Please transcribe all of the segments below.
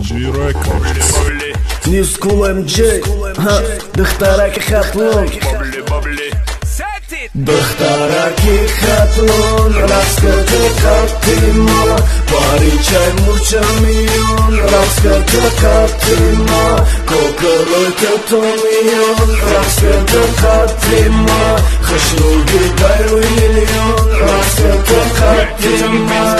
MG Records. New School MG دخترک خطلون دخترک خطلون رقص کرده کپی ما باریچه مورچه میون رقص کرده کپی ما کوکلوی که تو میون رقص کرده کپی ما خشنوگی دایروی میلیون رقص کرده کپی ما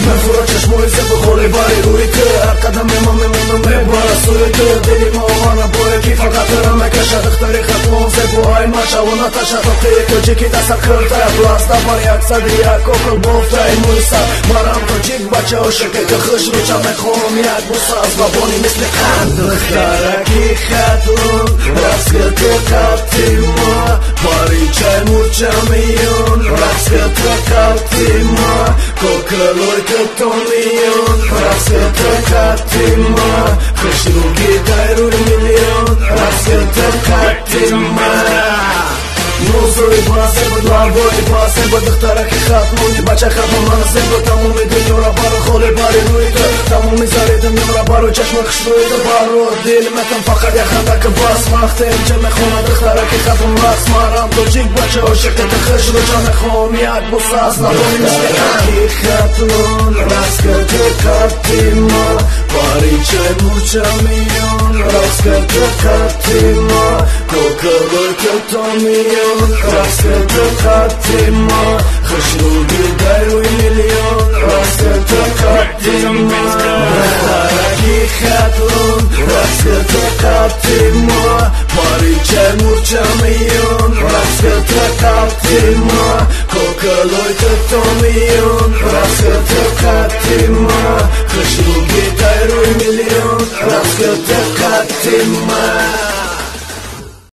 منفورا چشموی زب خوری باری روی که قدم ما میمونم میباره سوی که دیلی ما آوانا بوی کی فقط رم مکشه دختری خطلون زبوهای ما شوانا تشققی که جیکی دستر کرده بلاستا باری اکسد یک کوکل بوفته ای مویسا مارم تو جیک بچه و شکه که خش رو چه میخوام یک بوسا از بابونی مثل قند دخترکی خطلون رقص کرده کپی ما باری چه مورچه میون رقص کرده کپی ما کوکلوی که تو میون رقص کرده کپی ما خشروگی دایروی میلیون رقص کرده کپی ما موضوعی باسه بود لابوی باسه بود دخترک خطلونی بچه خطلون مناسه بود تمومی دنیا را بارو خولی باری روی تو تمومی زاری دنیا را بارو چشم خشروی تو بارو دیل متن فقط یه خنده که باس وقتی اینجا میخونه دخترک خطلون رقص مارم تو جیک بچه و شکت خش رو جا میخوام یک بوسه از لابوی مثل کی خطلون رقص کرده کپی ما باری چه مورچه میون رقص کرده کپی ما کوکلوی که تو میون رقص کرده کپی ما خشروگی دایروی میلیون رقص کرده کپی ما دخترکی خطلون رقص کرده کپی ما باری چه مورچه میون رقص کرده کپی ما کوکلوی که تو میون رقص کرده کپی ما خشروگی دایروی میلیون رقص کرده کپی ما